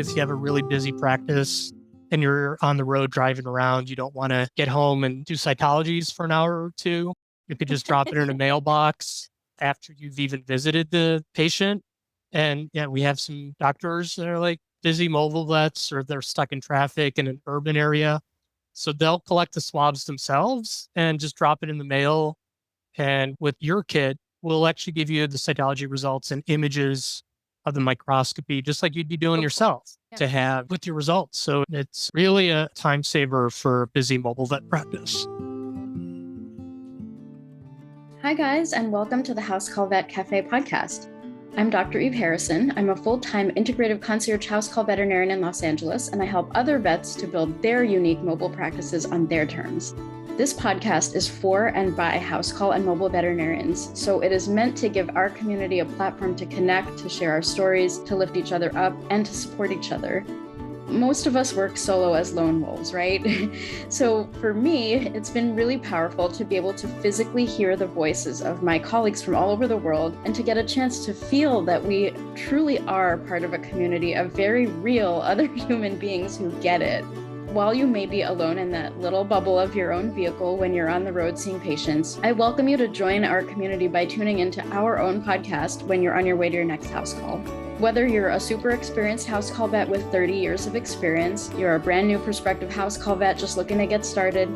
if you have a really busy practice and you're on the road driving around, you don't want to get home and do cytologies for an hour or two. You could just drop it in a mailbox after you've even visited the patient. And yeah, we have some doctors that are like busy mobile vets or they're stuck in traffic in an urban area. So they'll collect the swabs themselves and just drop it in the mail. And with your kit, we'll actually give you the cytology results and images of the microscopy, just like you'd be doing yourself to have with your results. So it's really a time saver for busy mobile vet practice. Hi, guys, and welcome to the House Call Vet Cafe podcast. I'm Dr. Eve Harrison. I'm a full-time integrative concierge house call veterinarian in Los Angeles, and I help other vets to build their unique mobile practices on their terms. This podcast is for and by house call and mobile veterinarians, so it is meant to give our community a platform to connect, to share our stories, to lift each other up, and to support each other. Most of us work solo as lone wolves, right? So for me, it's been really powerful to be able to physically hear the voices of my colleagues from all over the world and to get a chance to feel that we truly are part of a community of very real other human beings who get it. While you may be alone in that little bubble of your own vehicle when you're on the road seeing patients, I welcome you to join our community by tuning into our own podcast when you're on your way to your next house call. Whether you're a super experienced house call vet with 30 years of experience, you're a brand new prospective house call vet just looking to get started,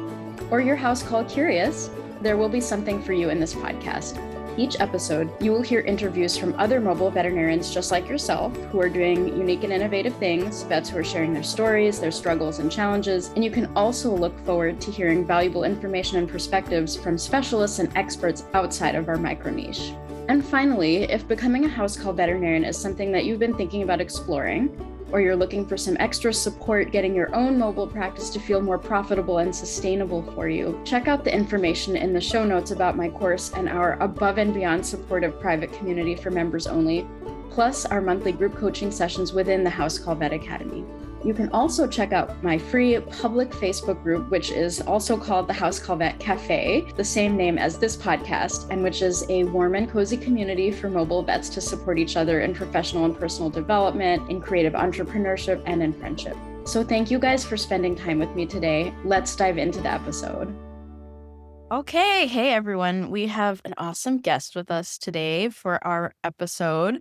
or you're house call curious, there will be something for you in this podcast. Each episode, you will hear interviews from other mobile veterinarians just like yourself who are doing unique and innovative things, vets who are sharing their stories, their struggles and challenges, and you can also look forward to hearing valuable information and perspectives from specialists and experts outside of our micro niche. And finally, if becoming a house call veterinarian is something that you've been thinking about exploring, or you're looking for some extra support getting your own mobile practice to feel more profitable and sustainable for you, check out the information in the show notes about my course and our above and beyond supportive private community for members only, plus our monthly group coaching sessions within the House Call Vet Academy. You can also check out my free public Facebook group, which is also called the House Call Vet Cafe, the same name as this podcast, and which is a warm and cozy community for mobile vets to support each other in professional and personal development, in creative entrepreneurship, and in friendship. So thank you guys for spending time with me today. Let's dive into the episode. Okay, hey everyone. We have an awesome guest with us today for our episode.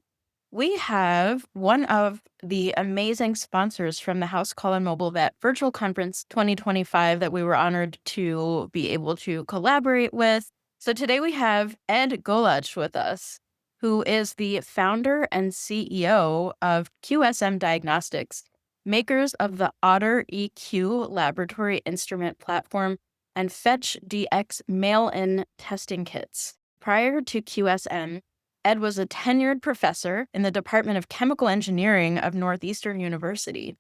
We have one of the amazing sponsors from the House Call and Mobile Vet Virtual Conference 2025 that we were honored to be able to collaborate with. So today we have Ed Goluch with us, who is the founder and CEO of QSM Diagnostics, makers of the Otter EQ laboratory instrument platform and FetchDx mail-in testing kits. Prior to QSM, Ed was a tenured professor in the Department of Chemical Engineering of Northeastern University.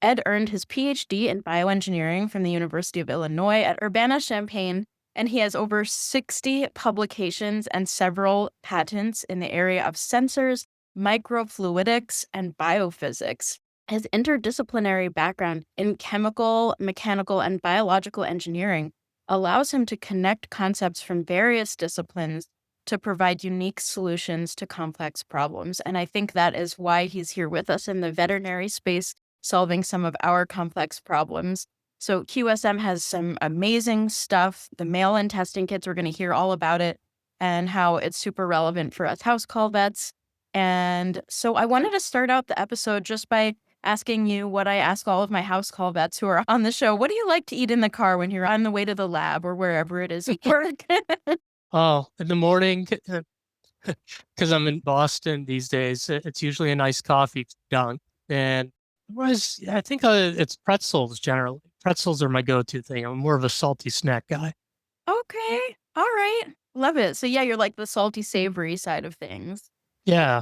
Ed earned his PhD in bioengineering from the University of Illinois at Urbana-Champaign, and he has over 60 publications and several patents in the area of sensors, microfluidics, and biophysics. His interdisciplinary background in chemical, mechanical, and biological engineering allows him to connect concepts from various disciplines to provide unique solutions to complex problems. And I think that is why he's here with us in the veterinary space, solving some of our complex problems. So QSM has some amazing stuff. The mail-in testing kits, we're going to hear all about it and how it's super relevant for us house call vets. And so I wanted to start out the episode just by asking you what I ask all of my house call vets who are on the show. What do you like to eat in the car when you're on the way to the lab or wherever it is you work? Oh, in the morning, because I'm in Boston these days, it's usually a nice coffee dunk. And I think it's pretzels generally. Pretzels are my go-to thing. I'm more of a salty snack guy. Okay. All right. Love it. So yeah, you're like the salty, savory side of things. Yeah.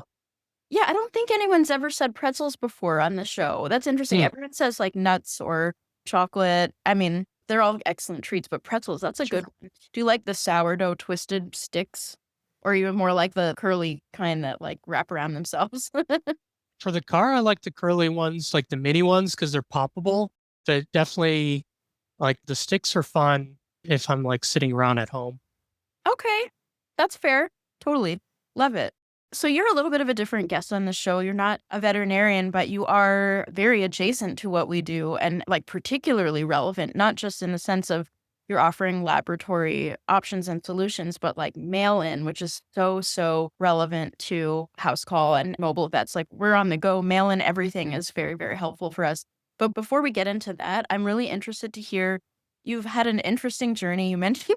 Yeah, I don't think anyone's ever said pretzels before on the show. That's interesting. Everyone says like nuts or chocolate. I mean, they're all excellent treats, but pretzels, that's a good one. Do you like the sourdough twisted sticks? Or are you more like the curly kind that like wrap around themselves? For the car, I like the curly ones, like the mini ones, because they're poppable. But definitely, like the sticks are fun if I'm like sitting around at home. Okay, that's fair. Totally. Love it. So you're a little bit of a different guest on the show. You're not a veterinarian, but you are very adjacent to what we do and like particularly relevant, not just in the sense of you're offering laboratory options and solutions, but like mail in, which is so relevant to house call and mobile vets. Like we're on the go, mail in everything is very helpful for us. But before we get into that, I'm really interested to hear you've had an interesting journey. You mentioned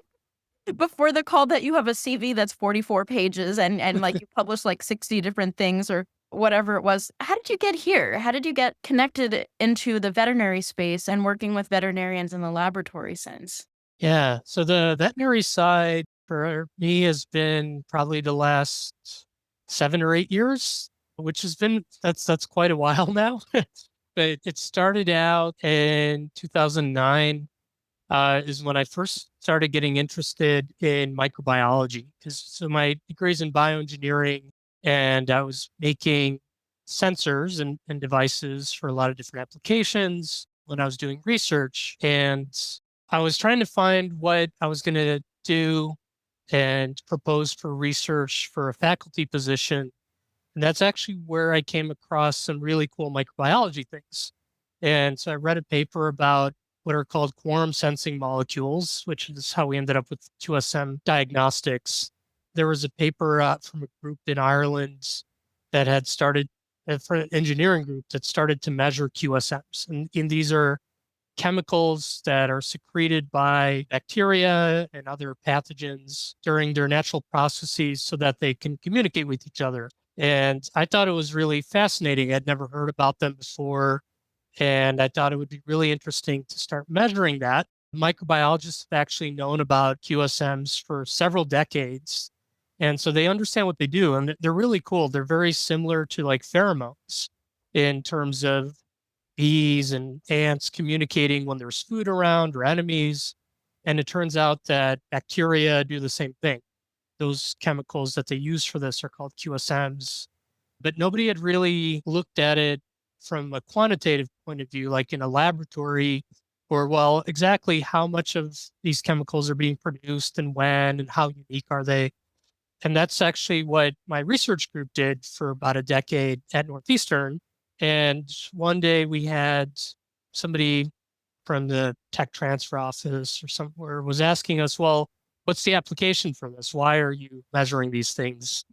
before the call that you have a CV that's 44 pages and like you published like 60 different things or whatever it was. How did you get here? How did you get connected into the veterinary space and working with veterinarians in the laboratory sense? Yeah. So the veterinary side for me has been probably the last 7 or 8 years, which has been that's quite a while now. But it started out in 2009 is when I first started getting interested in microbiology. Because so my degree is in bioengineering, and I was making sensors and devices for a lot of different applications when I was doing research. And I was trying to find what I was going to do and propose for research for a faculty position. And that's actually where I came across some really cool microbiology things. And so I read a paper about what are called quorum-sensing molecules, which is how we ended up with QSM Diagnostics. There was a paper from a group in Ireland that had started, for an engineering group that started to measure QSMs. And these are chemicals that are secreted by bacteria and other pathogens during their natural processes so that they can communicate with each other. And I thought it was really fascinating. I'd never heard about them before. And I thought it would be really interesting to start measuring that. Microbiologists have actually known about QSMs for several decades. And so they understand what they do. And they're really cool. They're very similar to like pheromones in terms of bees and ants communicating when there's food around or enemies. And it turns out that bacteria do the same thing. Those chemicals that they use for this are called QSMs, but nobody had really looked at it from a quantitative point of view, like in a laboratory, or well, exactly how much of these chemicals are being produced and when and how unique are they. And that's actually what my research group did for about a decade at Northeastern. And one day we had somebody from the tech transfer office or somewhere was asking us, well, what's the application for this? Why are you measuring these things?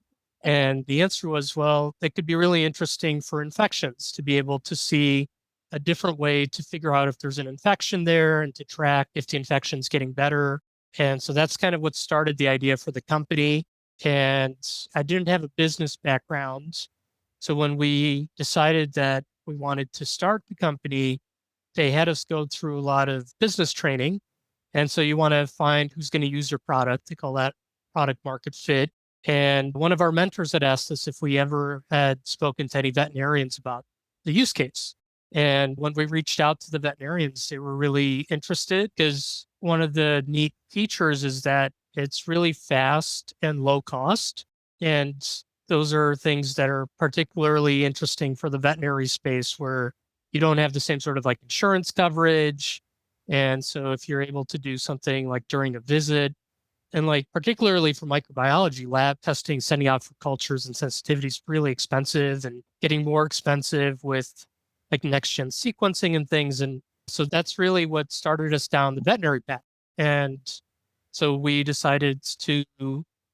And the answer was, well, they could be really interesting for infections to be able to see a different way to figure out if there's an infection there and to track if the infection's getting better. And so that's kind of what started the idea for the company. And I didn't have a business background. So when we decided that we wanted to start the company, they had us go through a lot of business training. And so you want to find who's going to use your product. They call that product market fit. And one of our mentors had asked us if we ever had spoken to any veterinarians about the use case. And when we reached out to the veterinarians, they were really interested because one of the neat features is that it's really fast and low cost. And those are things that are particularly interesting for the veterinary space where you don't have the same sort of like insurance coverage. And so if you're able to do something like during a visit, and like particularly for microbiology, lab testing, sending out for cultures and sensitivities is really expensive and getting more expensive with like next gen sequencing and things. And so that's really what started us down the veterinary path. And so we decided to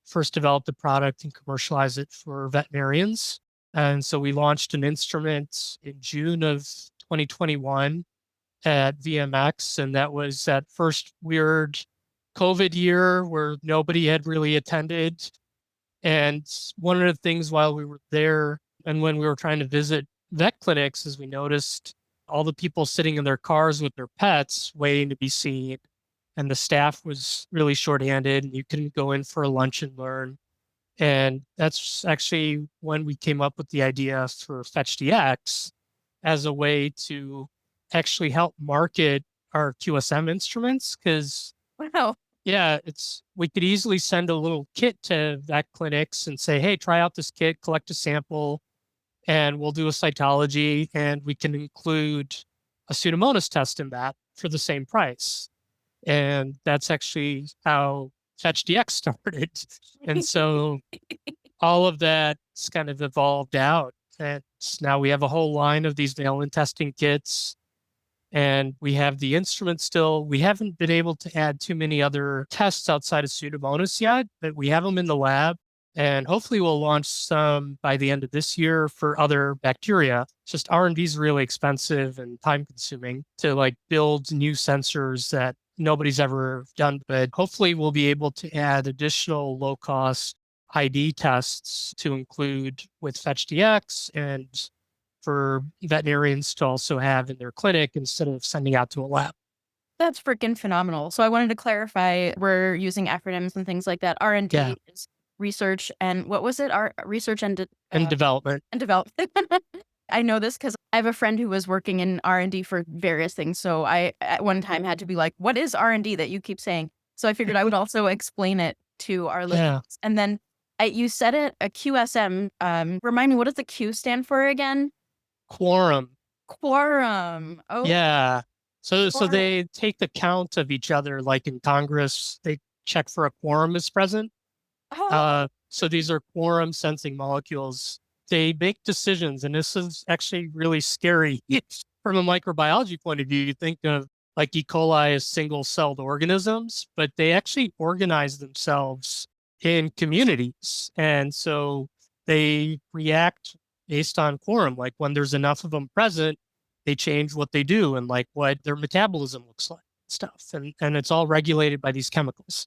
first develop the product and commercialize it for veterinarians. And so we launched an instrument in June of 2021 at VMX. And that was that first weird COVID year where nobody had really attended. And one of the things while we were there and when we were trying to visit vet clinics is we noticed all the people sitting in their cars with their pets waiting to be seen. And the staff was really shorthanded and you couldn't go in for a lunch and learn. And that's actually when we came up with the idea for FetchDx as a way to actually help market our QSM instruments. Because Wow. yeah, we could easily send a little kit to vet clinics and say, hey, try out this kit, collect a sample, and we'll do a cytology, and we can include a Pseudomonas test in that for the same price. And that's actually how FetchDx started. And so all of that's kind of evolved out. And now we have a whole line of these mail-in testing kits, and we have the instruments still. We haven't been able to add too many other tests outside of Pseudomonas yet, but we have them in the lab. And hopefully we'll launch some by the end of this year for other bacteria. It's just R&D is really expensive and time consuming to like build new sensors that nobody's ever done. But hopefully we'll be able to add additional low cost ID tests to include with FetchDx and for veterinarians to also have in their clinic instead of sending out to a lab. That's freaking phenomenal. So I wanted to clarify, we're using acronyms and things like that. R&D Yeah. is research and what was it? Our research and Development. and development. I know this because I have a friend who was working in R&D for various things. So I at one time had to be like, what is R&D that you keep saying? So I figured I would also explain it to our listeners. Yeah. And then you said it, a QSM. Remind me, what does the Q stand for again? Quorum. Quorum. Oh, Yeah. So Quorum. they take the count of each other, like in Congress, they check for a quorum is present. Oh. So these are quorum-sensing molecules. They make decisions, and this is actually really scary from a microbiology point of view. You think of like E. coli as single-celled organisms, but they actually organize themselves in communities. And so they react based on quorum. Like when there's enough of them present, they change what they do and like what their metabolism looks like, stuff. And it's all regulated by these chemicals.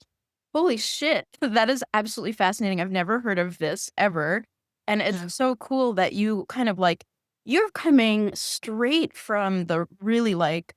Holy shit. That is absolutely fascinating. I've never heard of this ever. And it's so cool that you kind of like, you're coming straight from the really like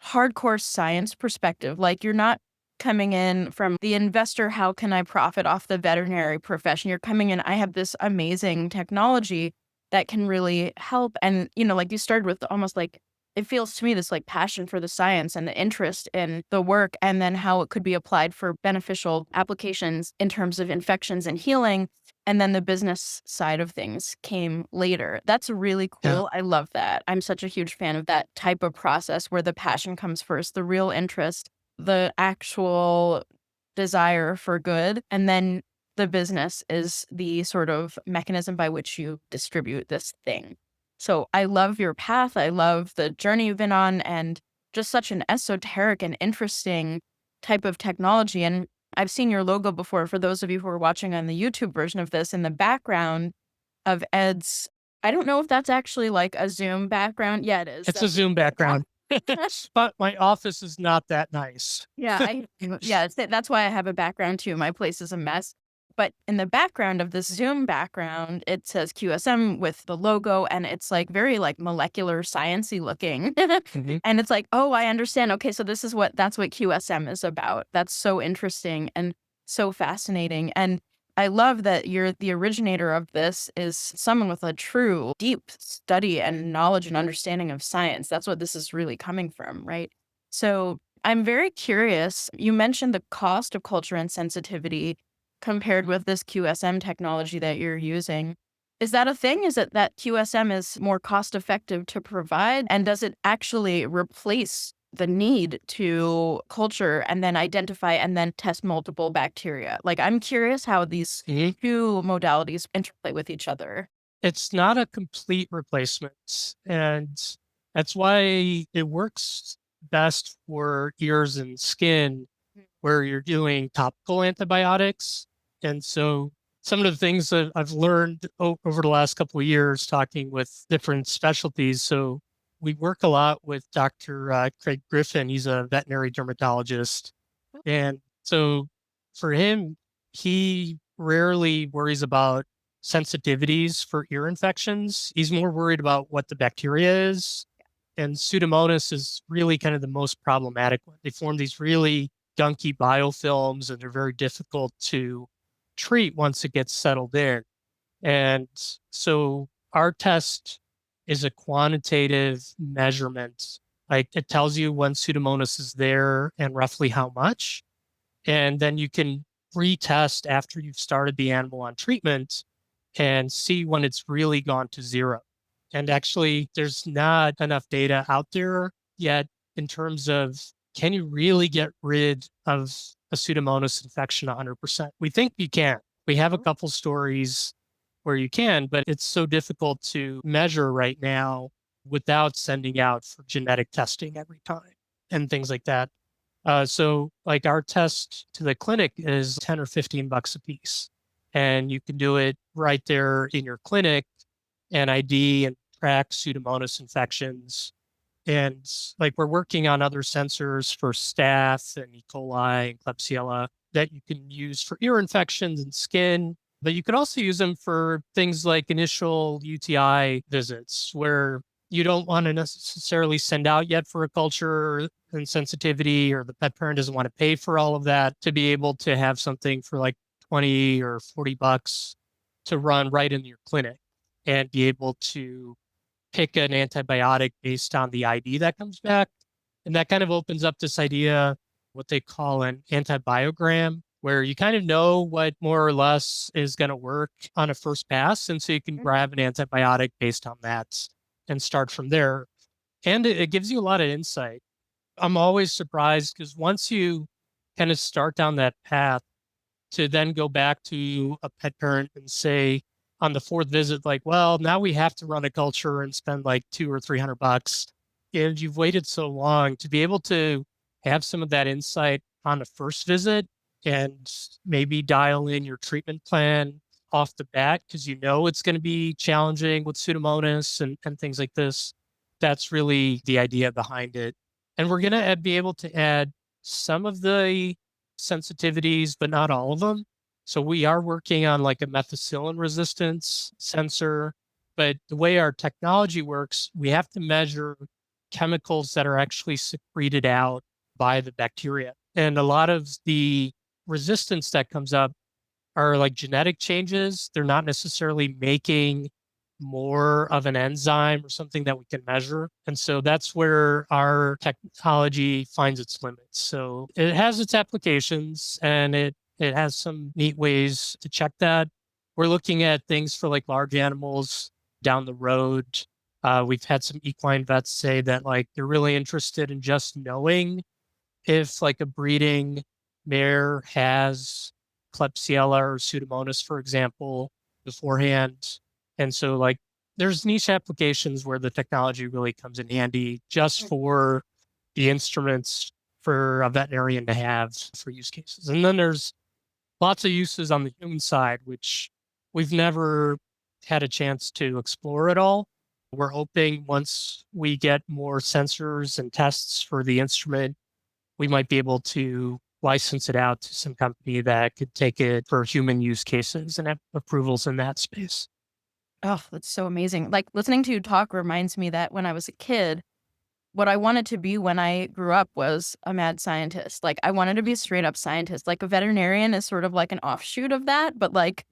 hardcore science perspective. Like you're not coming in from the investor, how can I profit off the veterinary profession? You're coming in, I have this amazing technology that can really help. And, you know, like you started with almost like, it feels to me this like passion for the science and the interest in the work and then how it could be applied for beneficial applications in terms of infections and healing. And then the business side of things came later. That's really cool. Yeah. I love that. I'm such a huge fan of that type of process where the passion comes first, the real interest, the actual desire for good, and then the business is the sort of mechanism by which you distribute this thing. So I love your path. I love the journey you've been on and just such an esoteric and interesting type of technology. And I've seen your logo before. For those of you who are watching on the YouTube version of this, in the background of Ed's, I don't know if that's actually like a Zoom background. Yeah, it is. It's a Zoom background. But my office is not that nice. Yeah, that's why I have a background too. My place is a mess. But in the background of this Zoom background, it says QSM with the logo, and it's like very like molecular sciencey looking. Mhm. And it's like, oh, I understand. Okay, so that's what QSM is about. That's so interesting and so fascinating. And I love that you're the originator of this is someone with a true deep study and knowledge and understanding of science. That's what this is really coming from, right? So I'm very curious. You mentioned the cost of culture and sensitivity compared with this QSM technology that you're using. Is that a thing? Is it that QSM is more cost effective to provide? And does it actually replace the need to culture and then identify and then test multiple bacteria? Like, I'm curious how these Mhm. two modalities interplay with each other. It's not a complete replacement. And that's why it works best for ears and skin where you're doing topical antibiotics. And so some of the things that I've learned over the last couple of years talking with different specialties. So we work a lot with Dr. Craig Griffin. He's a veterinary dermatologist. And so for him, he rarely worries about sensitivities for ear infections. He's more worried about what the bacteria is. And Pseudomonas is really kind of the most problematic one. They form these really gunky biofilms, and they're very difficult to treat once it gets settled in. And so our test is a quantitative measurement. Like it tells you when Pseudomonas is there and roughly how much. And then you can retest after you've started the animal on treatment and see when it's really gone to zero. And actually, there's not enough data out there yet in terms of can you really get rid of a Pseudomonas infection 100%? We think you can. We have a couple stories where you can, but it's so difficult to measure right now without sending out for genetic testing every time and things like that. So like our test to the clinic is 10 or 15 bucks a piece. And you can do it right there in your clinic and ID and track Pseudomonas infections. And like we're working on other sensors for staph and E. coli and Klebsiella that you can use for ear infections and skin, but you can also use them for things like initial UTI visits where you don't want to necessarily send out yet for a culture and sensitivity, or the pet parent doesn't want to pay for all of that, to be able to have something for like 20 or 40 bucks to run right in your clinic and be able to pick an antibiotic based on the ID that comes back. And that kind of opens up this idea, what they call an antibiogram, where you kind of know what more or less is going to work on a first pass. And so you can grab an antibiotic based on that and start from there. And it gives you a lot of insight. I'm always surprised because once you kind of start down that path, to then go back to a pet parent and say on the fourth visit, like, well, now we have to run a culture and spend like $200 or $300. And you've waited so long to be able to have some of that insight on the first visit and maybe dial in your treatment plan off the bat because you know it's going to be challenging with Pseudomonas and things like this. That's really the idea behind it. And we're going to be able to add some of the sensitivities, but not all of them. So we are working on like a methicillin resistance sensor, but the way our technology works, we have to measure chemicals that are actually secreted out by the bacteria. And a lot of the resistance that comes up are like genetic changes. They're not necessarily making more of an enzyme or something that we can measure. And so that's where our technology finds its limits. So it has its applications and it has some neat ways to check that. We're looking at things for like large animals down the road. We've had some equine vets say that like they're really interested in just knowing if like a breeding mare has Klebsiella or Pseudomonas, for example, beforehand. And so like there's niche applications where the technology really comes in handy just for the instruments for a veterinarian to have for use cases. And then there's lots of uses on the human side, which we've never had a chance to explore at all. We're hoping once we get more sensors and tests for the instrument, we might be able to license it out to some company that could take it for human use cases and have approvals in that space. Oh, that's so amazing. Like listening to you talk reminds me that when I was a kid, what I wanted to be when I grew up was a mad scientist. Like I wanted to be a straight up scientist. Like a veterinarian is sort of like an offshoot of that, but like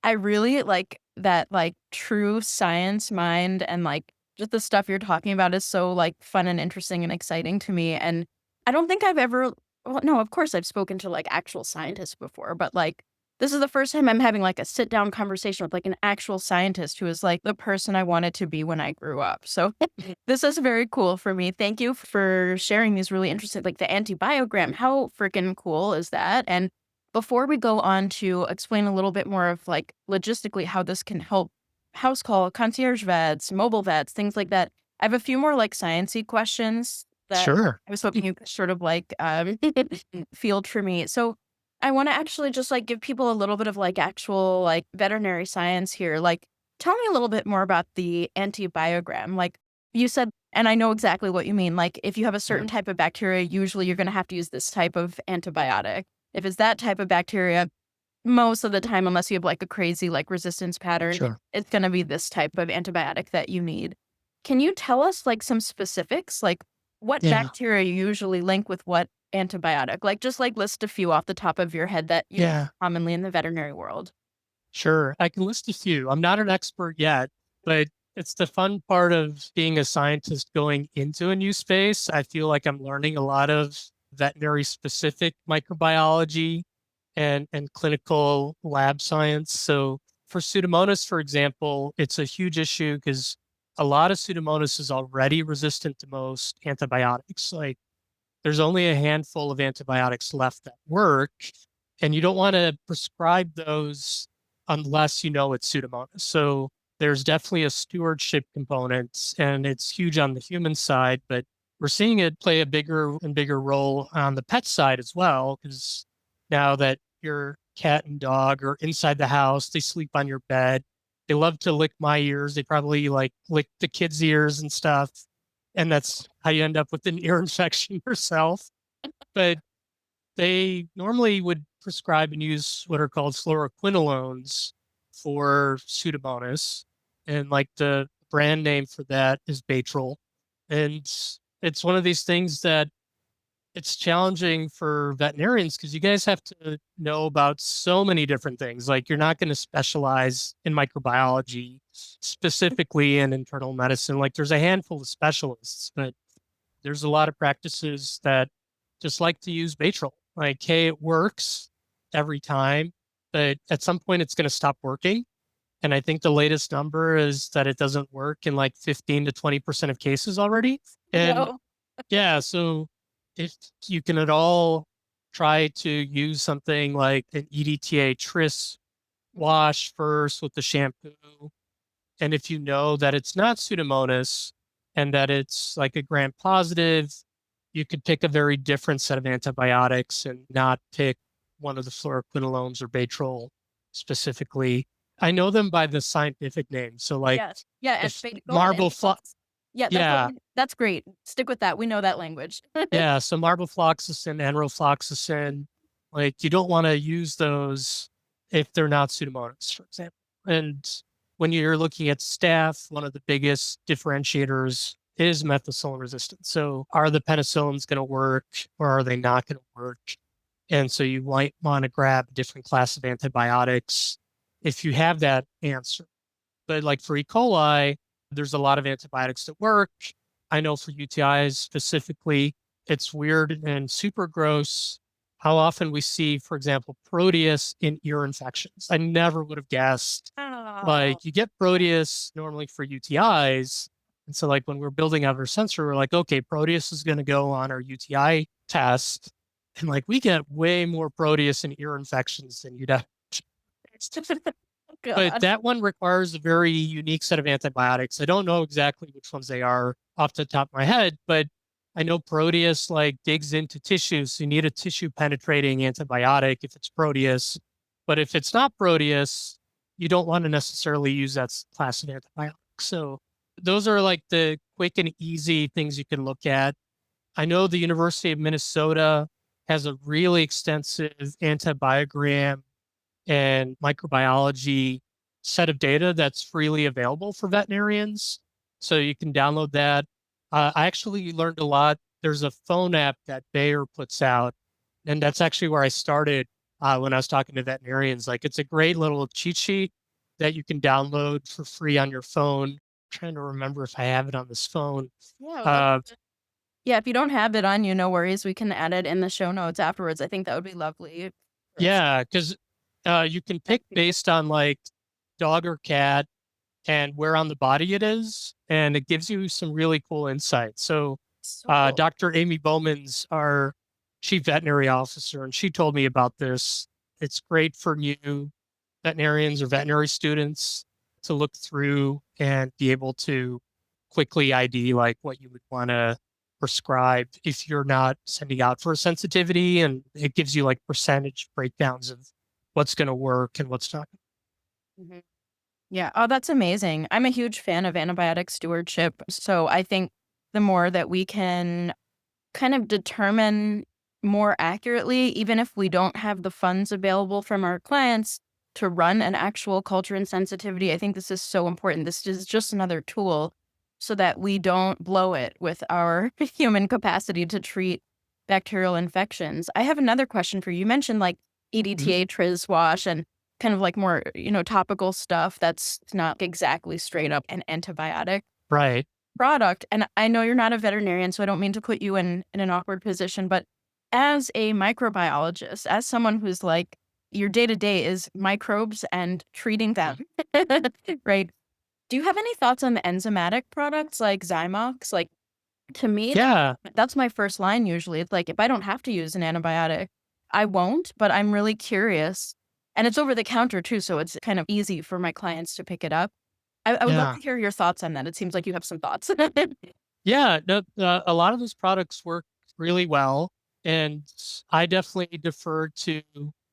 I really like that like true science mind, and like just the stuff you're talking about is so like fun and interesting and exciting to me. And I don't think I've ever, well, no, of course I've spoken to like actual scientists before, but like this is the first time I'm having like a sit down conversation with like an actual scientist who is like the person I wanted to be when I grew up. So this is very cool for me. Thank you for sharing these really interesting, like the antibiogram. How freaking cool is that? And before we go on to explain a little bit more of like logistically how this can help house call, concierge vets, mobile vets, things like that, I have a few more like sciencey questions that Sure. I was hoping you could sort of like field for me. So I want to actually just like give people a little bit of like actual like veterinary science here. Like, tell me a little bit more about the antibiogram. Like you said, and I know exactly what you mean. Like if you have a certain type of bacteria, usually you're going to have to use this type of antibiotic. If it's that type of bacteria, most of the time, unless you have like a crazy like resistance pattern, Sure. it's going to be this type of antibiotic that you need. Can you tell us like some specifics? Like what Yeah. bacteria you usually link with what antibiotic? Like just like list a few off the top of your head that you Yeah. commonly in the veterinary world. Sure. I can list a few. I'm not an expert yet, but it's the fun part of being a scientist going into a new space. I feel like I'm learning a lot of veterinary specific microbiology and clinical lab science. So for Pseudomonas, for example, it's a huge issue because a lot of Pseudomonas is already resistant to most antibiotics. Like there's only a handful of antibiotics left that work. And you don't want to prescribe those unless you know it's Pseudomonas. So there's definitely a stewardship component, and it's huge on the human side, but we're seeing it play a bigger and bigger role on the pet side as well, because now that your cat and dog are inside the house, they sleep on your bed. They love to lick my ears. They probably like lick the kids' ears and stuff. And that's how you end up with an ear infection yourself. But they normally would prescribe and use what are called fluoroquinolones for Pseudomonas. And like the brand name for that is Batril. And it's one of these things that it's challenging for veterinarians because you guys have to know about so many different things. Like you're not going to specialize in microbiology, specifically in internal medicine. Like there's a handful of specialists, but there's a lot of practices that just like to use Batril. Like, hey, it works every time, but at some point it's going to stop working. And I think the latest number is that it doesn't work in like 15 to 20% of cases already. And No. yeah, so if you can at all try to use something like an EDTA tris wash first with the shampoo, and if you know that it's not Pseudomonas and that it's like a gram positive, you could pick a very different set of antibiotics and not pick one of the fluoroquinolones or Batril specifically. I know them by the scientific name. So like Yes. Yeah. And if go ahead, marble flox, yeah, yeah, that's great. Stick with that. We know that language. yeah. So marbofloxacin, enrofloxacin, like you don't want to use those if they're not Pseudomonas, for example. And when you're looking at staph, one of the biggest differentiators is methicillin resistance. So are the penicillins going to work or are they not going to work? And so you might want to grab a different class of antibiotics if you have that answer. But like for E. coli, there's a lot of antibiotics that work. I know for UTIs specifically, it's weird and super gross how often we see, for example, Proteus in ear infections. I never would have guessed. Oh. Like you get Proteus normally for UTIs. And so like when we're building out our sensor, we're like, okay, Proteus is going to go on our UTI test. And like we get way more Proteus in ear infections than you'd have. But God. that one requires a very unique set of antibiotics. I don't know exactly which ones they are off the top of my head, but I know Proteus like digs into tissues. So you need a tissue penetrating antibiotic if it's Proteus. But if it's not Proteus, you don't want to necessarily use that class of antibiotics. So those are like the quick and easy things you can look at. I know the University of Minnesota has a really extensive antibiogram and microbiology set of data that's freely available for veterinarians. So you can download that. I actually learned a lot. There's a phone app that Bayer puts out, and that's actually where I started when I was talking to veterinarians. Like it's a great little cheat sheet that you can download for free on your phone. I'm trying to remember if I have it on this phone. Yeah. Yeah, if you don't have it on you, no worries. We can add it in the show notes afterwards. I think that would be lovely. Yeah, because you can pick based on like dog or cat and where on the body it is, and it gives you some really cool insights. So, cool. Dr. Amy Bowman's our chief veterinary officer, and she told me about this. It's great for new veterinarians or veterinary students to look through and be able to quickly ID like what you would want to prescribe if you're not sending out for a sensitivity, and it gives you like percentage breakdowns of what's going to work and what's not. Mhm. Yeah. Oh, that's amazing. I'm a huge fan of antibiotic stewardship. So I think the more that we can kind of determine more accurately, even if we don't have the funds available from our clients to run an actual culture and sensitivity, I think this is so important. This is just another tool so that we don't blow it with our human capacity to treat bacterial infections. I have another question for you. You mentioned like EDTA tris wash and kind of like more, topical stuff that's not exactly straight up an antibiotic Right. product. And I know you're not a veterinarian, so I don't mean to put you in an awkward position, but as a microbiologist, as someone who's like, your day to day is microbes and treating them, right? Do you have any thoughts on the enzymatic products like Zymox? Like, to me, Yeah. that's my first line usually. It's like, if I don't have to use an antibiotic, I won't, but I'm really curious. And it's over the counter too, so it's kind of easy for my clients to pick it up. I would love Yeah. to hear your thoughts on that. It seems like you have some thoughts. Yeah. No, a lot of those products work really well. And I definitely defer to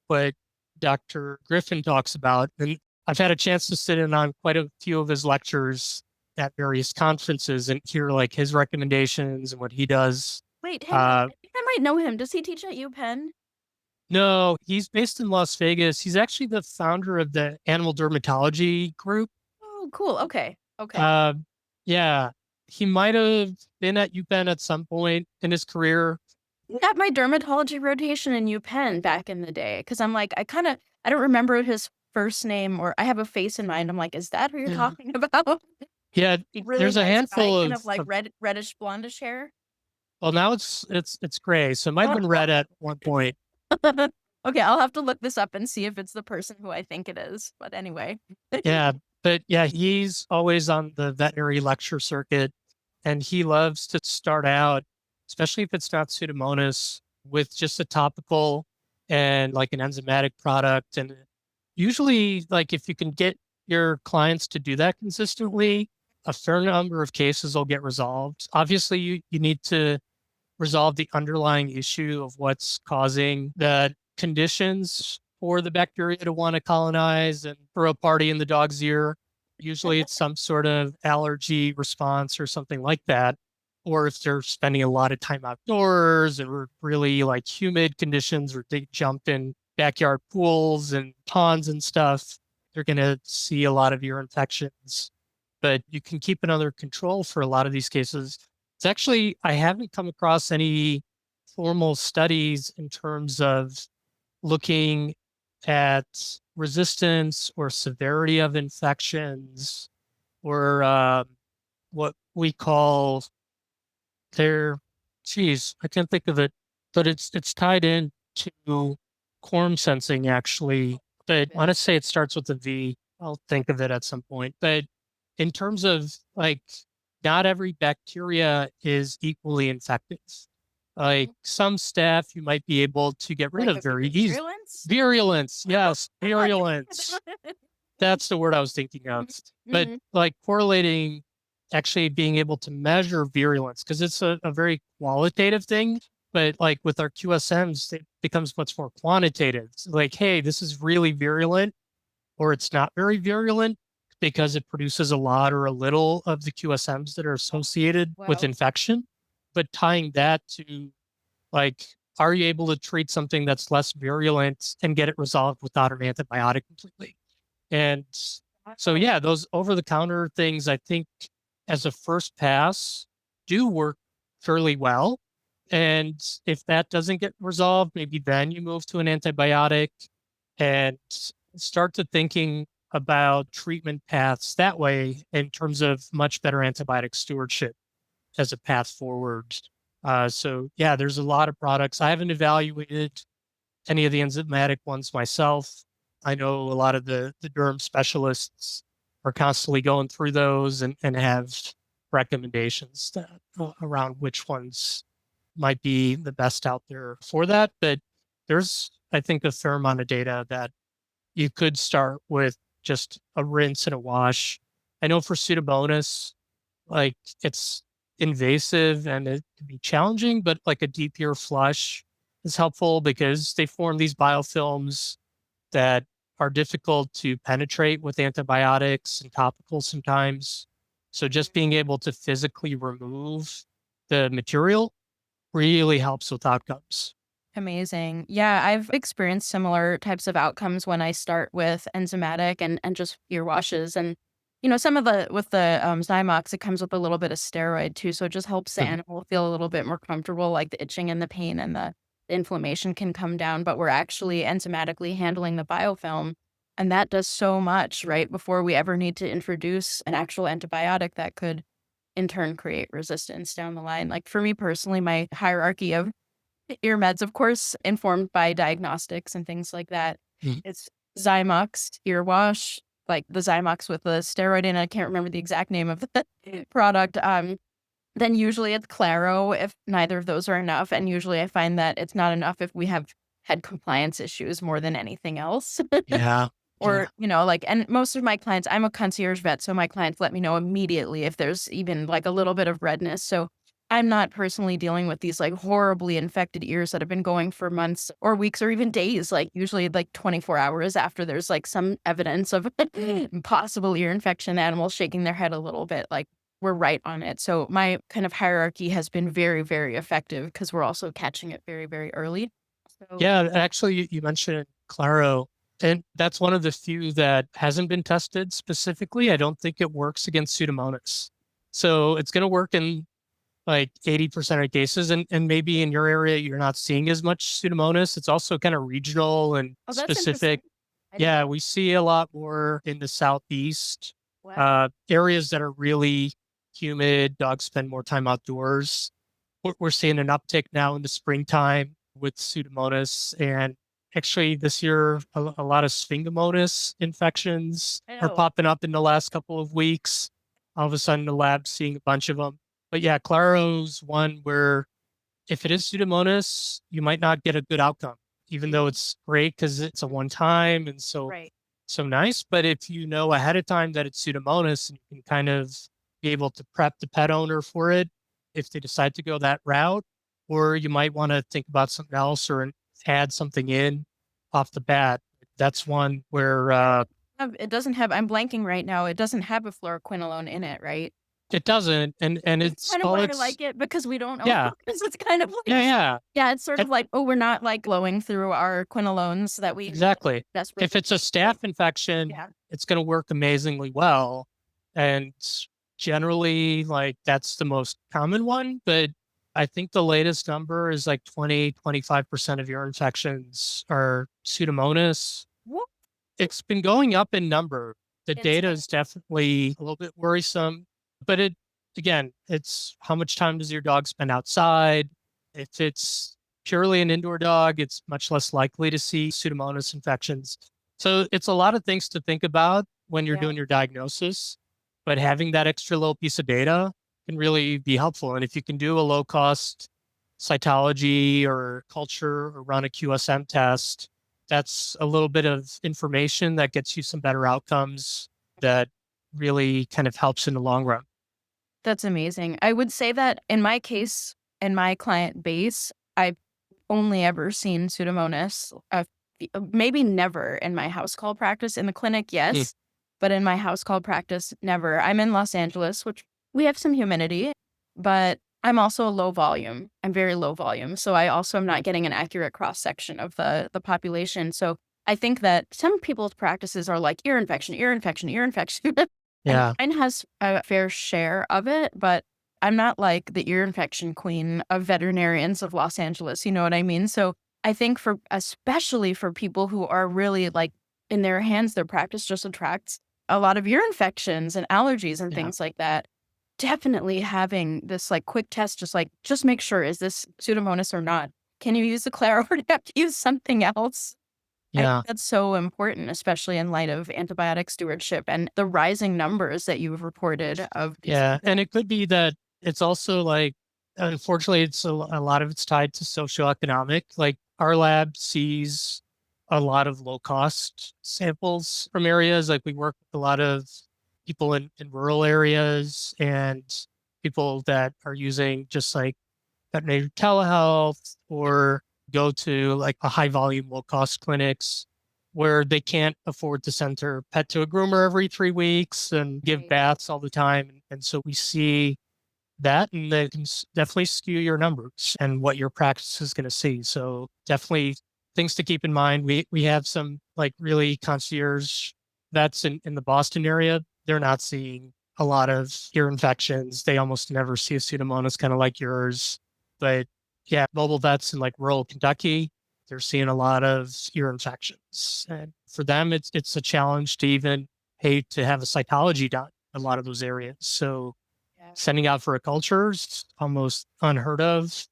what Dr. Griffin talks about. And I've had a chance to sit in on quite a few of his lectures at various conferences and hear like his recommendations and what he does. Wait, hang on. Uh, I think I might know him. Does he teach at UPenn? no, he's based in Las Vegas. He's actually the founder of the animal dermatology group. Oh, cool. Okay. Okay. Uh, yeah, he might have been at UPenn at some point in his career. At my dermatology rotation in UPenn back in the day, because I'm like, I don't remember his first name, or I have a face in mind. I'm like, is that who you're Yeah, talking about? yeah. Really There's a nice guy, handful kind of like of reddish blondish hair. well, now it's gray, so it might have been red at one point. Okay, I'll have to look this up and see if it's the person who I think it is. But anyway. Yeah, but yeah, he's always on the veterinary lecture circuit, and he loves to start out, especially if it's not Pseudomonas, with just a topical and like an enzymatic product. And usually, like if you can get your clients to do that consistently, a fair number of cases will get resolved. Obviously, you need to resolve the underlying issue of what's causing the conditions for the bacteria to want to colonize and throw a party in the dog's ear. Usually it's some sort of allergy response or something like that. Or if they're spending a lot of time outdoors or really like humid conditions, or they jump in backyard pools and ponds and stuff, they're going to see a lot of ear infections. But you can keep it under control for a lot of these cases. It's actually, I haven't come across any formal studies in terms of looking at resistance or severity of infections or what we call their, geez, I can't think of it, but it's tied in to Quorum-Sensing actually. But I want to say it starts with a V. I'll think of it at some point. But in terms of like, not every bacteria is equally infective. Like some staph, you might be able to get rid of very easily. Virulence? Virulence, yes, virulence. That's the word I was thinking of. But like correlating, actually being able to measure virulence, because it's a very qualitative thing. But like with our QSMs, it becomes much more quantitative. It's like, hey, this is really virulent, or it's not very virulent because it produces a lot or a little of the QSMs that are associated with Wow. infection. But tying that to like, are you able to treat something that's less virulent and get it resolved without an antibiotic completely? And so, yeah, those over the counter things, I think as a first pass do work fairly well. And if that doesn't get resolved, maybe then you move to an antibiotic and start to thinking about treatment paths that way in terms of much better antibiotic stewardship as a path forward. So yeah, there's a lot of products. I haven't evaluated any of the enzymatic ones myself. I know a lot of the derm specialists are constantly going through those and have recommendations around which ones might be the best out there for that. But there's, I think, a fair amount of data that you could start with just a rinse and a wash. I know for Pseudomonas, like it's invasive and it can be challenging, but like a deep ear flush is helpful because they form these biofilms that are difficult to penetrate with antibiotics and topicals sometimes. So just being able to physically remove the material really helps with outcomes. Amazing. Yeah, I've experienced similar types of outcomes when I start with enzymatic and just ear washes. And, some of with the Zymox, it comes with a little bit of steroid too. So it just helps the animal feel a little bit more comfortable, like the itching and the pain and the inflammation can come down. But we're actually enzymatically handling the biofilm. And that does so much, right? Before we ever need to introduce an actual antibiotic that could in turn create resistance down the line. Like for me personally, my hierarchy of ear meds, of course, informed by diagnostics and things like that. It's Zymox, ear wash, like the Zymox with the steroid in it. I can't remember the exact name of the product. Then usually it's Claro if neither of those are enough. And usually I find that it's not enough if we have had compliance issues more than anything else. Yeah. Or, and most of my clients, I'm a concierge vet, so my clients let me know immediately if there's even like a little bit of redness. So I'm not personally dealing with these like horribly infected ears that have been going for months or weeks or even days, like usually like 24 hours after there's like some evidence of possible ear infection, animals shaking their head a little bit. Like we're right on it. So my kind of hierarchy has been very, very effective because we're also catching it very, very early. So Yeah, actually, you mentioned Claro, and that's one of the few that hasn't been tested specifically. I don't think it works against Pseudomonas. So it's going to work in like 80% of cases. And maybe in your area, you're not seeing as much Pseudomonas. It's also kind of regional and oh, that's specific. interesting. I didn't Yeah, know. we see a lot more in the Southeast, Wow. areas that are really humid. Dogs spend more time outdoors. We're seeing an uptick now in the springtime with Pseudomonas. And actually, this year, a lot of Sphingomonas infections I are know. popping up in the last couple of weeks. All of a sudden, the lab's seeing a bunch of them. But yeah, Claro's one where if it is Pseudomonas, you might not get a good outcome, even though it's great because it's a one time and Right. so nice. But if you know ahead of time that it's Pseudomonas, and you can kind of be able to prep the pet owner for it if they decide to go that route, or you might want to think about something else or add something in off the bat. That's one where It doesn't have, I'm blanking right now. It doesn't have a fluoroquinolone in it, right? it doesn't, and It's it's kind of all why I it's like it because we don't know. yeah, Because it's kind of yeah, like, yeah, yeah, it's sort it, of like, oh, we're not like blowing through our quinolones that we exactly. If desperately it's a need. So, staph infection, yeah. it's going to work amazingly well, and generally, like that's the most common one. But I think the latest number is like 25% of your infections are Pseudomonas. Whoop. It's been going up in number. The data Insane. is definitely a little bit worrisome, but again, it's how much time does your dog spend outside? If it's purely an indoor dog, it's much less likely to see Pseudomonas infections. So it's a lot of things to think about when you're Yeah. doing your diagnosis, but having that extra little piece of data can really be helpful. And if you can do a low cost cytology or culture or run a QSM test, that's a little bit of information that gets you some better outcomes that really kind of helps in the long run. That's amazing. I would say that in my case, in my client base, I've only ever seen Pseudomonas, maybe never in my house call practice. In the clinic, Hmm. yes, but in my house call practice, never. I'm in Los Angeles, which we have some humidity, but I'm also low volume. I'm very low volume, so I also am not getting an accurate cross section of the population. So I think that some people's practices are like ear infection, ear infection, ear infection. And Yeah. mine has a fair share of it, but I'm not like the ear infection queen of veterinarians of Los Angeles, you know what I mean? So I think for especially for people who are really like in their hands, their practice just attracts a lot of ear infections and allergies and Yeah. things like that. Definitely having this like quick test, just make sure, is this Pseudomonas or not? Can you use the Claro or do you have to use something else? I think Yeah. that's so important, especially in light of antibiotic stewardship and the rising numbers that you've reported of these. Yeah. And it could be that it's also like, unfortunately, it's a lot of it's tied to socioeconomic. Like our lab sees a lot of low cost samples from areas. Like we work with a lot of people in rural areas and people that are using just like veterinary telehealth or go to like a high volume, low cost clinics where they can't afford to send their pet to a groomer every 3 weeks and give Right. baths all the time. And so we see that, and that can definitely skew your numbers and what your practice is going to see. So definitely things to keep in mind. We have some like really concierge vets in the Boston area. They're not seeing a lot of ear infections. They almost never see a Pseudomonas kind of like yours. But yeah, mobile vets in like rural Kentucky, they're seeing a lot of ear infections. And for them, it's a challenge to even pay to have a cytology done in a lot of those areas. So Yeah. sending out for a culture is almost unheard of.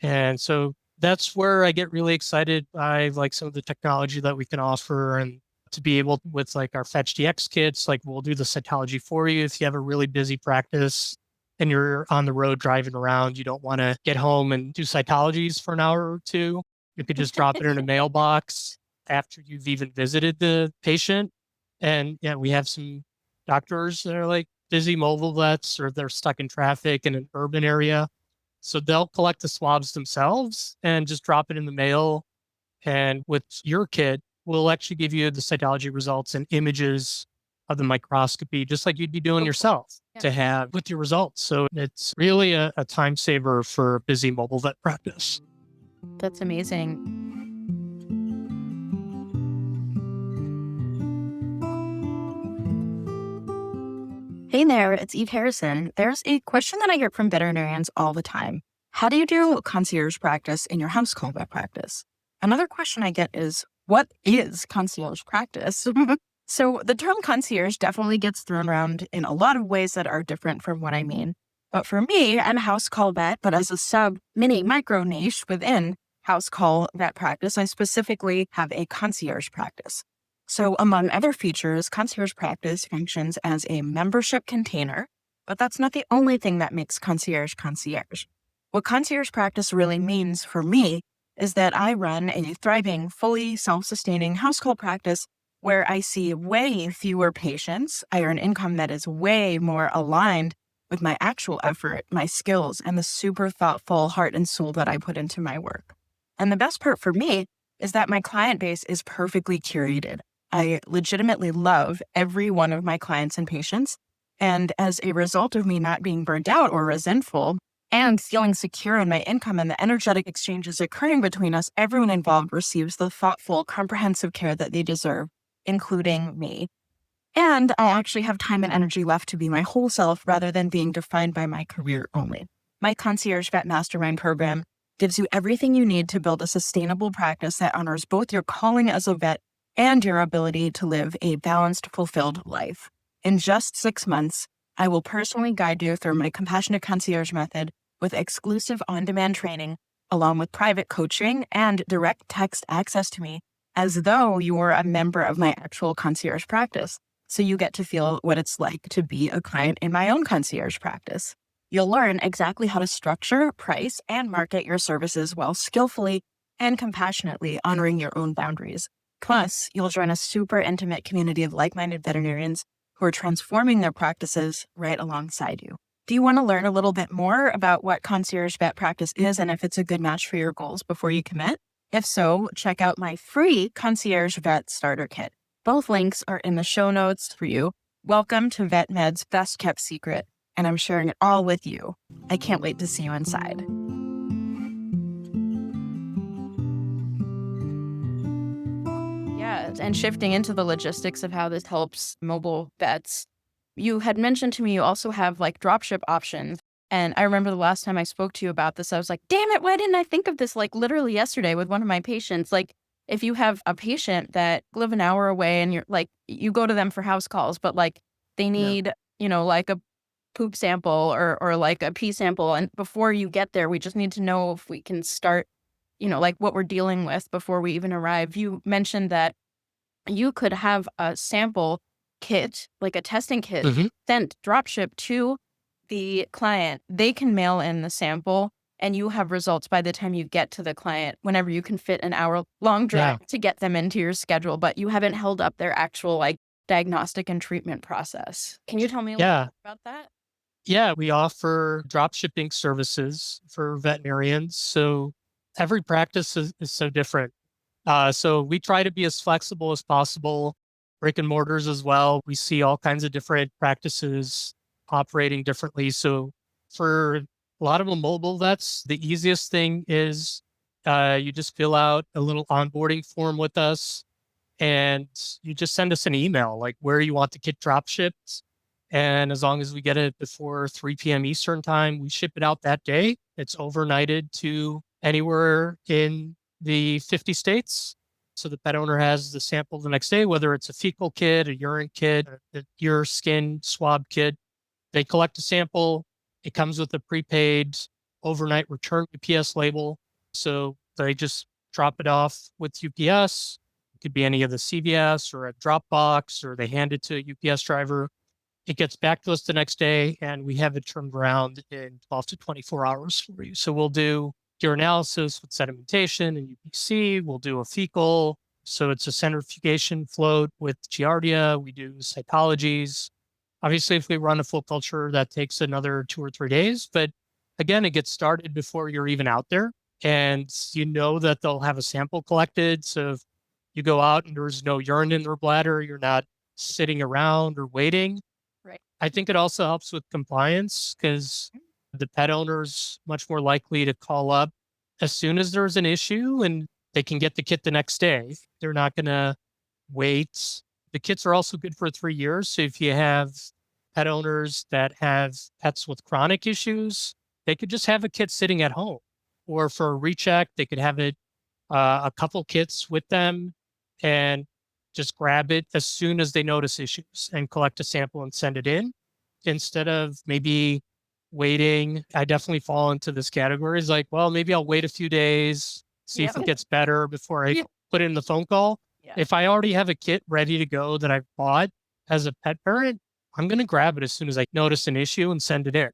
And so that's where I get really excited by like some of the technology that we can offer and to be able with like our FetchDx kits, like we'll do the cytology for you if you have a really busy practice and you're on the road driving around, you don't want to get home and do cytologies for an hour or two. You could just drop it in a mailbox after you've even visited the patient. And yeah, we have some doctors that are like busy mobile vets or they're stuck in traffic in an urban area. So they'll collect the swabs themselves and just drop it in the mail. And with your kit, we'll actually give you the cytology results and images of the microscopy, just like you'd be doing yourself to have with your results. So it's really a time saver for busy mobile vet practice. That's amazing. Hey there, it's Eve Harrison. There's a question that I get from veterinarians all the time. How do you do concierge practice in your house call vet practice? Another question I get is, what is concierge practice? So the term concierge definitely gets thrown around in a lot of ways that are different from what I mean. But for me, I'm a house call vet, but as a mini micro niche within house call vet practice, I specifically have a concierge practice. So among other features, concierge practice functions as a membership container, but that's not the only thing that makes concierge concierge. What concierge practice really means for me is that I run a thriving, fully self-sustaining house call practice where I see way fewer patients. I earn income that is way more aligned with my actual effort, my skills, and the super thoughtful heart and soul that I put into my work. And the best part for me is that my client base is perfectly curated. I legitimately love every one of my clients and patients. And as a result of me not being burned out or resentful and feeling secure in my income and the energetic exchanges occurring between us, everyone involved receives the thoughtful, comprehensive care that they deserve, including me. And I actually have time and energy left to be my whole self rather than being defined by my career only. My Concierge Vet Mastermind program gives you everything you need to build a sustainable practice that honors both your calling as a vet and your ability to live a balanced, fulfilled life. In just 6 months, I will personally guide you through my compassionate concierge method with exclusive on-demand training, along with private coaching and direct text access to me as though you were a member of my actual concierge practice. So you get to feel what it's like to be a client in my own concierge practice. You'll learn exactly how to structure, price, and market your services while skillfully and compassionately honoring your own boundaries. Plus, you'll join a super intimate community of like-minded veterinarians who are transforming their practices right alongside you. Do you want to learn a little bit more about what concierge vet practice is and if it's a good match for your goals before you commit? If so, check out my free Concierge Vet Starter Kit. Both links are in the show notes for you. Welcome to VetMed's best kept secret, and I'm sharing it all with you. I can't wait to see you inside. Yeah, and shifting into the logistics of how this helps mobile vets, you had mentioned to me you also have like dropship options. And I remember the last time I spoke to you about this, I was like, damn it, why didn't I think of this like literally yesterday with one of my patients? Like if you have a patient that live an hour away and you're like, you go to them for house calls, but like they need, like a poop sample or like a pee sample. And before you get there, we just need to know if we can start, like what we're dealing with before we even arrive. You mentioned that you could have a sample kit, like a testing kit, sent dropship to the client. They can mail in the sample and you have results by the time you get to the client, whenever you can fit an hour-long drive to get them into your schedule, but you haven't held up their actual like diagnostic and treatment process. Can you tell me a little bit about that? Yeah, we offer drop shipping services for veterinarians. So every practice is so different. So we try to be as flexible as possible, brick and mortars as well. We see all kinds of different practices operating differently. So for a lot of the mobile vets, the easiest thing is you just fill out a little onboarding form with us and you just send us an email, like where you want the kit drop shipped. And as long as we get it before 3 p.m. Eastern time, we ship it out that day. It's overnighted to anywhere in the 50 states. So the pet owner has the sample the next day, whether it's a fecal kit, a urine kit, a ear skin swab kit. They collect a sample. It comes with a prepaid overnight return UPS label. So they just drop it off with UPS. It could be any of the CVS or a Dropbox, or they hand it to a UPS driver. It gets back to us the next day and we have it turned around in 12 to 24 hours for you. So we'll do urinalysis with sedimentation and UPC. We'll do a fecal. So it's a centrifugation float with Giardia. We do cytologies. Obviously, if we run a full culture, that takes another 2 or 3 days. But again, it gets started before you're even out there. And you know that they'll have a sample collected. So if you go out and there's no urine in their bladder, you're not sitting around or waiting. Right. I think it also helps with compliance because the pet owner's much more likely to call up as soon as there's an issue and they can get the kit the next day. They're not going to wait. The kits are also good for 3 years. So if you have pet owners that have pets with chronic issues, they could just have a kit sitting at home. Or for a recheck, they could have it a couple kits with them and just grab it as soon as they notice issues and collect a sample and send it in instead of maybe waiting. I definitely fall into this category. It's like, well, maybe I'll wait a few days, see if it gets better before I put in the phone call. Yeah. If I already have a kit ready to go that I've bought as a pet parent, I'm going to grab it as soon as I notice an issue and send it in.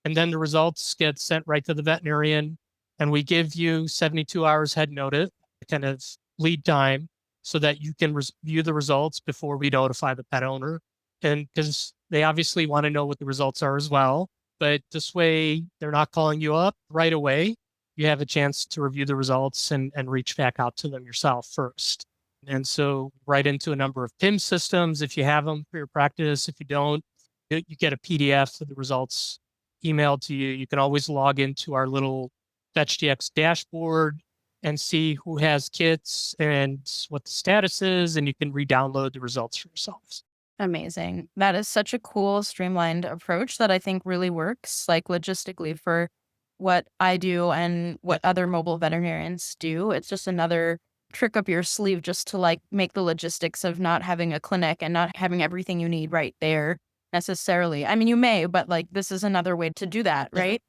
And then the results get sent right to the veterinarian. And we give you 72 hours head notice, kind of lead time, so that you can review the results before we notify the pet owner. And because they obviously want to know what the results are as well. But this way, they're not calling you up right away. You have a chance to review the results and reach back out to them yourself first. And so right into a number of PIM systems, if you have them for your practice. If you don't, you get a PDF of the results emailed to you. You can always log into our little FetchDx dashboard and see who has kits and what the status is, and you can re-download the results for yourselves. Amazing. That is such a cool, streamlined approach that I think really works, like logistically for what I do and what other mobile veterinarians do. It's just another trick up your sleeve just to like make the logistics of not having a clinic and not having everything you need right there necessarily. I mean, you may, but like this is another way to do that, right?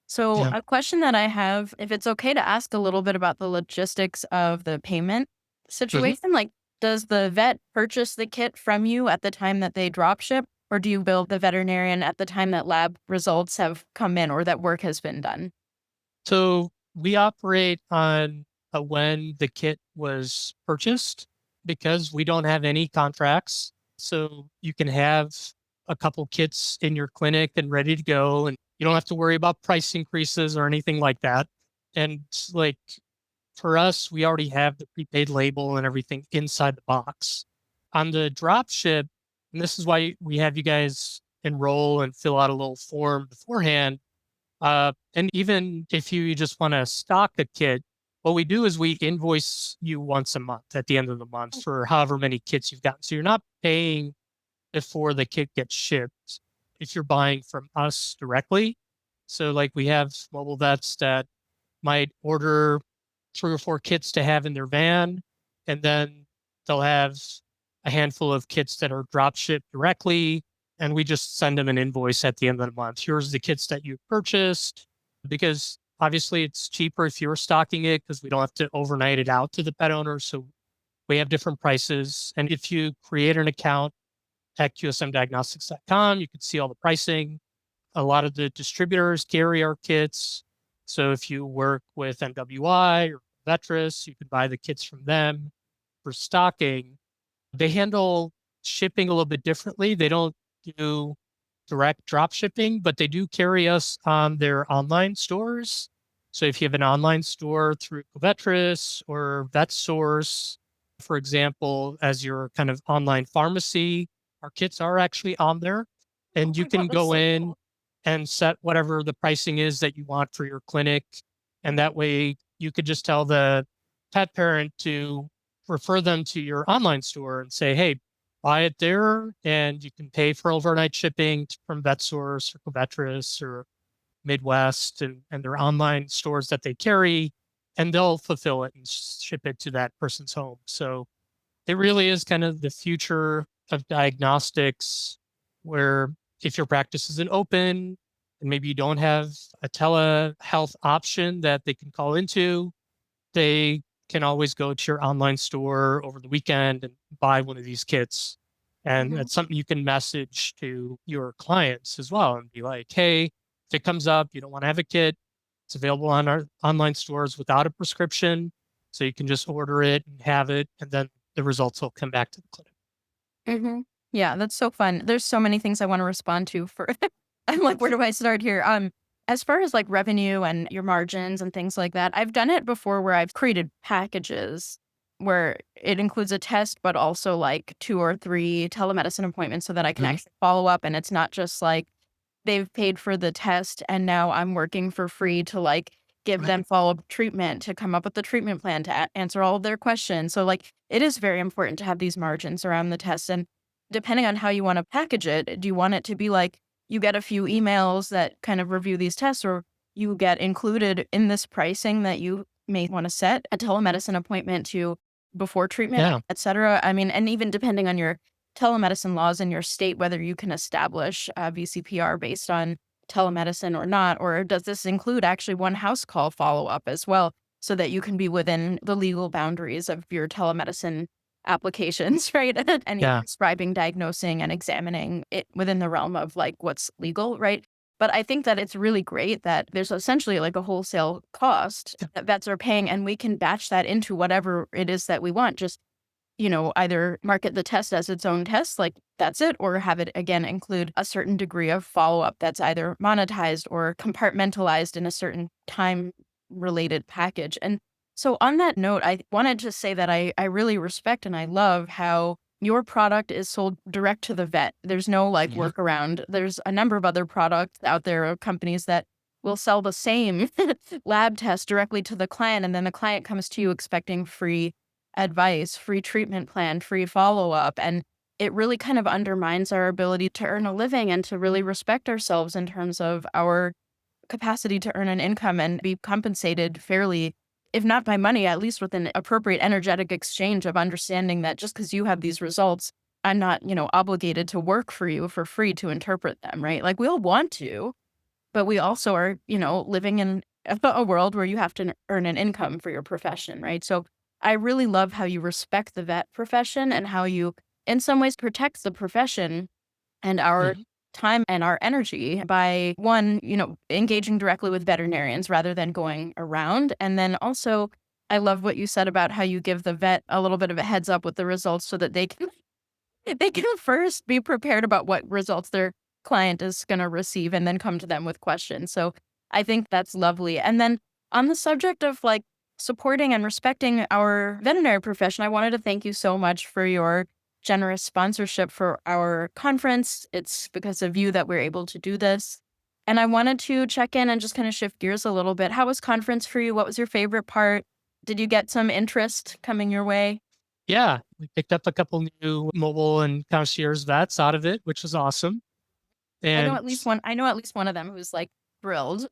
So a question that I have, if it's okay to ask a little bit about the logistics of the payment situation, like does the vet purchase the kit from you at the time that they drop ship, or do you bill the veterinarian at the time that lab results have come in or that work has been done? So we operate on when the kit was purchased because we don't have any contracts. So you can have a couple kits in your clinic and ready to go, and you don't have to worry about price increases or anything like that. And like for us, we already have the prepaid label and everything inside the box. On the drop ship, and this is why we have you guys enroll and fill out a little form beforehand. And even if you just want to stock a kit, what we do is we invoice you once a month at the end of the month for however many kits you've gotten. So you're not paying before the kit gets shipped if you're buying from us directly. So like we have mobile vets that might order 3 or 4 kits to have in their van, and then they'll have a handful of kits that are drop shipped directly, and we just send them an invoice at the end of the month. Here's the kits that you purchased, because obviously it's cheaper if you're stocking it because we don't have to overnight it out to the pet owner. So we have different prices. And if you create an account at qsmdiagnostics.com, you can see all the pricing. A lot of the distributors carry our kits. So if you work with MWI or Vetris, you can buy the kits from them. For stocking, they handle shipping a little bit differently. They don't do direct drop shipping, but they do carry us on their online stores. So if you have an online store through Vetris or VetSource, for example, as your kind of online pharmacy, our kits are actually on there. And you can go in and set whatever the pricing is that you want for your clinic. And that way you could just tell the pet parent to refer them to your online store and say, hey, buy it there, and you can pay for overnight shipping from VetSource or Covetris or Midwest and their online stores that they carry, and they'll fulfill it and ship it to that person's home. So it really is kind of the future of diagnostics, where if your practice isn't open and maybe you don't have a telehealth option that they can call into, they can always go to your online store over the weekend and buy one of these kits. And that's something you can message to your clients as well and be like, hey, if it comes up, you don't want to have a kit, It's available on our online stores without a prescription. So you can just order it and have it, and then the results will come back to the clinic. Mm-hmm. Yeah, that's so fun. There's so many things I want to respond to for I'm like, where do I start here? As far as like revenue and your margins and things like that, I've done it before where I've created packages where it includes a test, but also like 2 or 3 telemedicine appointments so that I can Mhm. actually follow up. And it's not just like they've paid for the test and now I'm working for free to like give Right. them follow-up treatment, to come up with the treatment plan, to answer all of their questions. So like it is very important to have these margins around the test. And depending on how you want to package it, do you want it to be like you get a few emails that kind of review these tests, or you get included in this pricing that you may want to set a telemedicine appointment to before treatment, Yeah. et cetera? I mean, and even depending on your telemedicine laws in your state, whether you can establish a VCPR based on telemedicine or not, or does this include actually one house call follow-up as well, so that you can be within the legal boundaries of your telemedicine applications, right? And you're Yeah. prescribing, diagnosing, and examining it within the realm of like what's legal, right? But I think that it's really great that there's essentially like a wholesale cost that vets are paying, and we can batch that into whatever it is that we want. Just, either market the test as its own test, like that's it, or have it again include a certain degree of follow-up that's either monetized or compartmentalized in a certain time related package. And so on that note, I wanted to say that I really respect and I love how your product is sold direct to the vet. There's no like Mhm. workaround. There's a number of other products out there of companies that will sell the same lab test directly to the client, and then the client comes to you expecting free advice, free treatment plan, free follow-up. And it really kind of undermines our ability to earn a living and to really respect ourselves in terms of our capacity to earn an income and be compensated fairly, if not by money, at least with an appropriate energetic exchange of understanding that just because you have these results, I'm not, obligated to work for you for free to interpret them, right? Like we all want to, but we also are, living in a world where you have to earn an income for your profession, right? So I really love how you respect the vet profession and how you, in some ways, protect the profession and our Mhm. time and our energy by one, engaging directly with veterinarians rather than going around. And then also, I love what you said about how you give the vet a little bit of a heads up with the results so that they can first be prepared about what results their client is going to receive and then come to them with questions. So I think that's lovely. And then on the subject of like supporting and respecting our veterinary profession, I wanted to thank you so much for your generous sponsorship for our conference. It's because of you that we're able to do this. And I wanted to check in and just kind of shift gears a little bit. How was conference for you? What was your favorite part? Did you get some interest coming your way? Yeah. We picked up a couple new mobile and concierge vets out of it, which was awesome. I know And at least one. I know at least one of them who's like thrilled.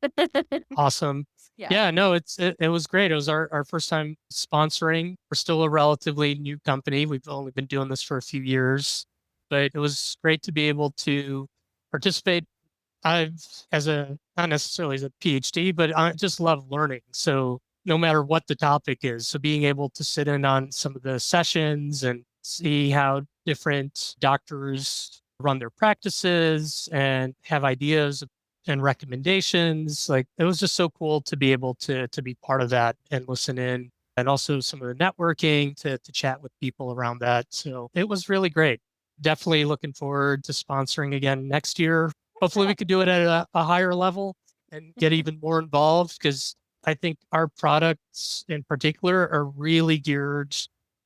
awesome. Yeah. Yeah, no, it was great. It was our first time sponsoring. We're still a relatively new company. We've only been doing this for a few years, but it was great to be able to participate. I've not necessarily as a PhD, but I just love learning. So no matter what the topic is, so being able to sit in on some of the sessions and see how different doctors run their practices and have ideas and recommendations, like it was just so cool to be able to be part of that and listen in, and also some of the networking to chat with people around that. So it was really great. Definitely looking forward to sponsoring again next year. Hopefully we could do it at a higher level and get even more involved, because I think our products in particular are really geared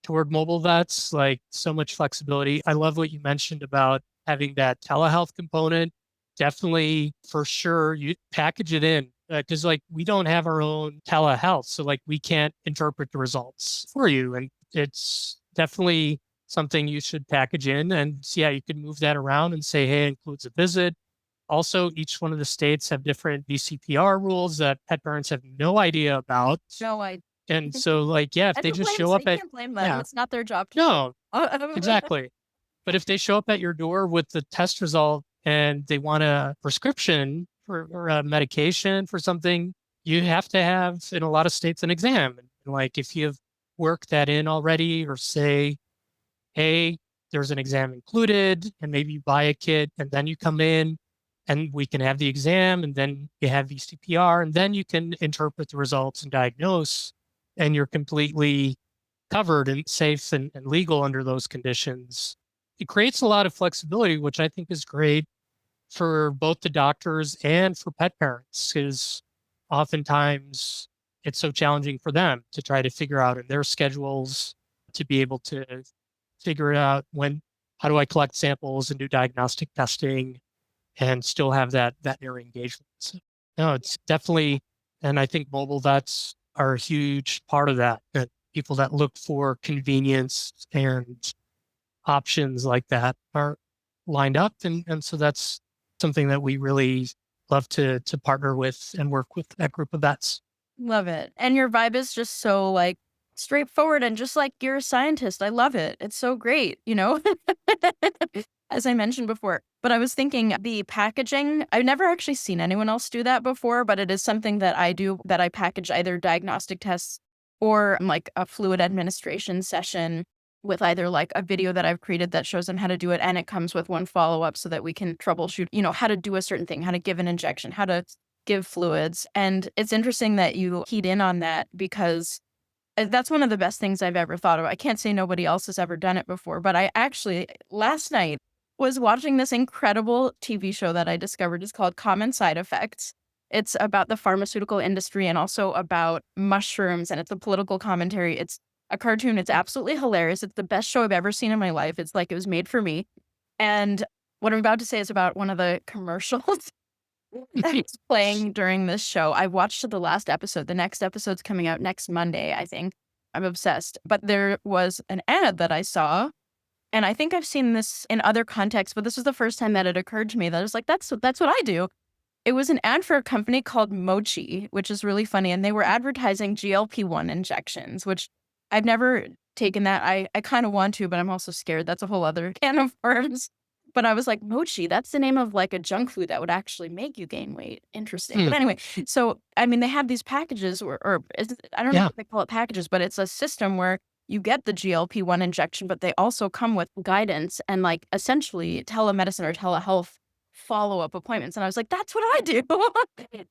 toward mobile vets, like so much flexibility. I love what you mentioned about having that telehealth component. Definitely, for sure, you package it in, because like we don't have our own telehealth. So like we can't interpret the results for you. And it's definitely something you should package in. And yeah, you can move that around and say, hey, it includes a visit. Also, each one of the states have different VCPR rules that pet parents have no idea about. No, I And so, like, yeah, if I they don't just blame show up you at, can't blame them. yeah, It's not their job to no, know. exactly. But if they show up at your door with the test result and they want a prescription for or a medication for something, you have to have in a lot of states an exam. And like if you've worked that in already, or say, hey, there's an exam included, and maybe you buy a kit and then you come in. and we can have the exam, and then you have VCPR, and then you can interpret the results and diagnose, and you're completely covered and safe and legal under those conditions. It creates a lot of flexibility, which I think is great for both the doctors and for pet parents, because oftentimes it's so challenging for them to try to figure out in their schedules to be able to figure it out how do I collect samples and do diagnostic testing and still have that veterinary engagement. So, no, it's definitely, and I think mobile vets are a huge part of that people that look for convenience and options like that are lined up. And so that's something that we really love to partner with and work with that group of vets. Love it. And your vibe is just so like straightforward and just like you're a scientist. I love it. It's so great, as I mentioned before. But I was thinking the packaging, I've never actually seen anyone else do that before, but it is something that I do, that I package either diagnostic tests or like a fluid administration session with either like a video that I've created that shows them how to do it. And it comes with one follow-up so that we can troubleshoot, how to do a certain thing, how to give an injection, how to give fluids. And it's interesting that you keyed in on that because that's one of the best things I've ever thought of. I can't say nobody else has ever done it before, but I actually last night was watching this incredible TV show that I discovered. It's called Common Side Effects. It's about the pharmaceutical industry and also about mushrooms, and it's a political commentary. It's a cartoon. It's absolutely hilarious. It's the best show I've ever seen in my life. It's like it was made for me. And what I'm about to say is about one of the commercials that's playing during this show. I watched the last episode. The next episode's coming out next Monday, I think. I'm obsessed. But there was an ad that I saw, and I think I've seen this in other contexts, but this was the first time that it occurred to me that I was like, that's what I do. It was an ad for a company called Mochi, which is really funny. And they were advertising GLP-1 injections, which I've never taken that. I kind of want to, but I'm also scared. That's a whole other can of worms. But I was like, Mochi, that's the name of like a junk food that would actually make you gain weight. Interesting. But anyway, so, I mean, they have these packages I don't know if they call it packages, but it's a system where you get the GLP-1 injection, but they also come with guidance and like essentially telemedicine or telehealth follow-up appointments. And I was like, that's what I do.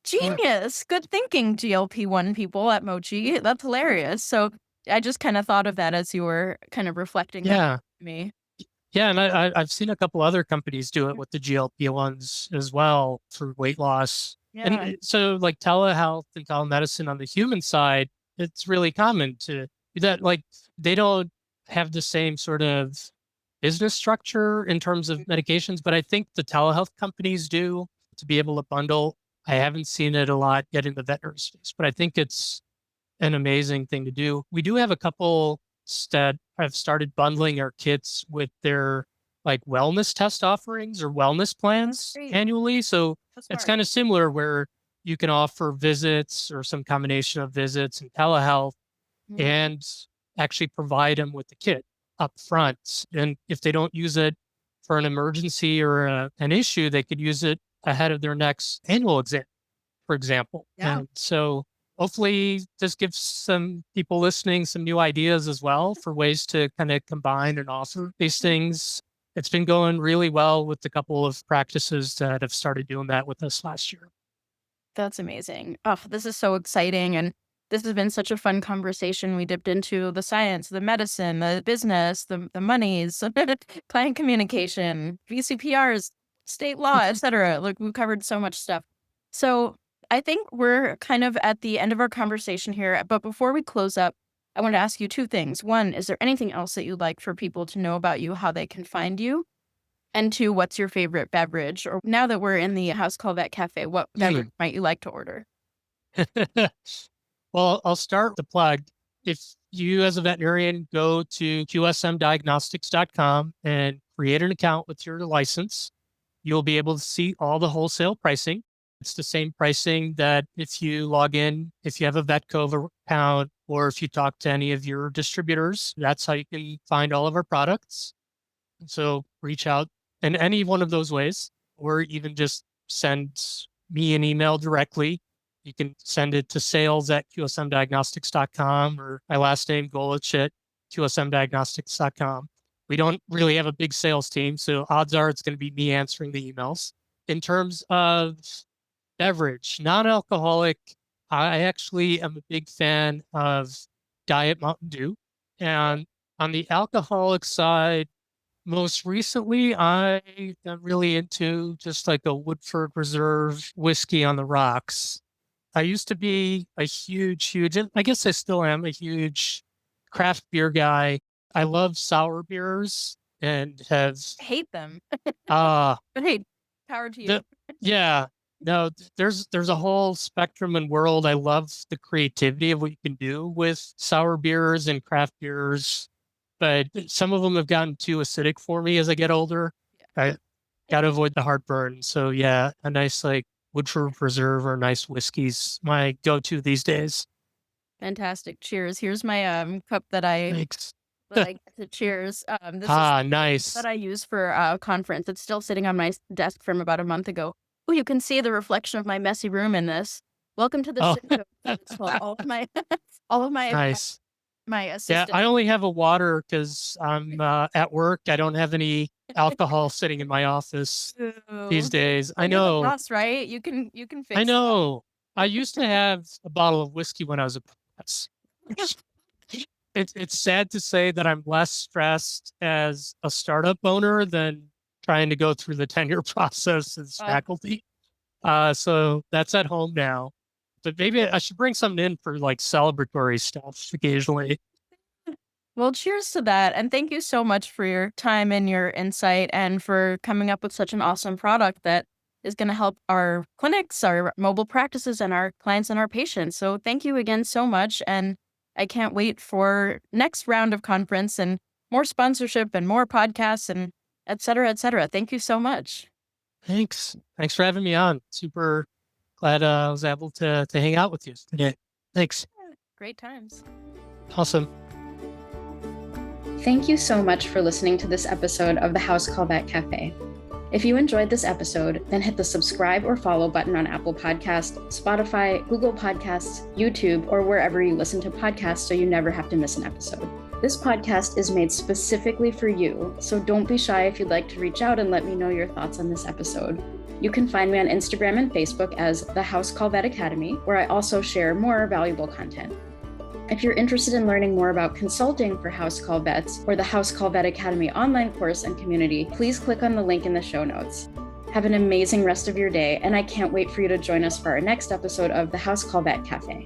Genius. Good thinking, GLP-1 people at Mochi. That's hilarious. So I just kind of thought of that as you were kind of reflecting on me. Yeah, and I've seen a couple other companies do it with the GLP-1s as well for weight loss. Yeah. And so like telehealth and telemedicine on the human side, it's really common to do that. Like they don't have the same sort of business structure in terms of medications, but I think the telehealth companies do to be able to bundle. I haven't seen it a lot yet in the veterinary space, but I think it's an amazing thing to do. We do have a couple that have started bundling our kits with their like wellness test offerings or wellness plans annually. So it's kind of similar where you can offer visits or some combination of visits and telehealth and actually provide them with the kit up front. And if they don't use it for an emergency or an issue, they could use it ahead of their next annual exam, for example. Yeah. And so hopefully this gives some people listening some new ideas as well for ways to kind of combine and offer these things. It's been going really well with a couple of practices that have started doing that with us last year. That's amazing. Oh, this is so exciting. And this has been such a fun conversation. We dipped into the science, the medicine, the business, the monies, client communication, VCPRs, state law, etc. Look, we covered so much stuff. So I think we're kind of at the end of our conversation here. But before we close up, I want to ask you two things. One, is there anything else that you'd like for people to know about you, how they can find you? And two, what's your favorite beverage? Or now that we're in the House Call Vet Cafe, what beverage might you like to order? Well, I'll start the plug. If you as a veterinarian go to qsmdiagnostics.com and create an account with your license, you'll be able to see all the wholesale pricing. It's the same pricing that if you log in, if you have a Vetcove account, or if you talk to any of your distributors, that's how you can find all of our products. So reach out in any one of those ways, or even just send me an email directly. You can send it to sales@qsmdiagnostics.com or my last name, Goluch, at qsmdiagnostics.com. We don't really have a big sales team, so odds are it's going to be me answering the emails. in terms of beverage, non-alcoholic, I actually am a big fan of Diet Mountain Dew. And on the alcoholic side, most recently, I am really into just like a Woodford Reserve whiskey on the rocks. I used to be a huge, and I guess I still am a huge craft beer guy. I love sour beers and have, Hate them. uh, But hey, power to you. the, yeah, no, there's a whole spectrum and world. I love the creativity of what you can do with sour beers and craft beers, but some of them have gotten too acidic for me as I get older. I got to avoid the heartburn. So yeah, a nice like Woodford Reserve or nice whiskeys, my go-to these days. Fantastic. Cheers. Here's my cup that I Thanks. get to cheers. This is Ah, the nice. that I use for a conference. It's still sitting on my desk from about a month ago. Oh, you can see the reflection of my messy room in this. Welcome to the Oh, show. So all of my all of my nice. my Yeah, assistants. I only have a water because I'm at work. I don't have any alcohol sitting in my office these days. I Well, you're the know. boss, right? You can fix I that. know. I used to have a bottle of whiskey when I was a press. It's sad to say that I'm less stressed as a startup owner than trying to go through the tenure process as faculty. So that's at home now. But maybe I should bring something in for like celebratory stuff occasionally. Well, cheers to that. And thank you so much for your time and your insight and for coming up with such an awesome product that is going to help our clinics, our mobile practices, and our clients and our patients. So thank you again so much. And I can't wait for next round of conference and more sponsorship and more podcasts and et cetera, et cetera. Thank you so much. Thanks. Thanks for having me on. Super glad I was able to hang out with you today. Thanks. Great times. Awesome. Thank you so much for listening to this episode of the House Call Vet Cafe. If you enjoyed this episode, then hit the subscribe or follow button on Apple Podcasts, Spotify, Google Podcasts, YouTube, or wherever you listen to podcasts so you never have to miss an episode. This podcast is made specifically for you, so don't be shy if you'd like to reach out and let me know your thoughts on this episode. You can find me on Instagram and Facebook as the House Call Vet Academy, where I also share more valuable content. If you're interested in learning more about consulting for House Call Vets or the House Call Vet Academy online course and community, please click on the link in the show notes. Have an amazing rest of your day, and I can't wait for you to join us for our next episode of the House Call Vet Cafe.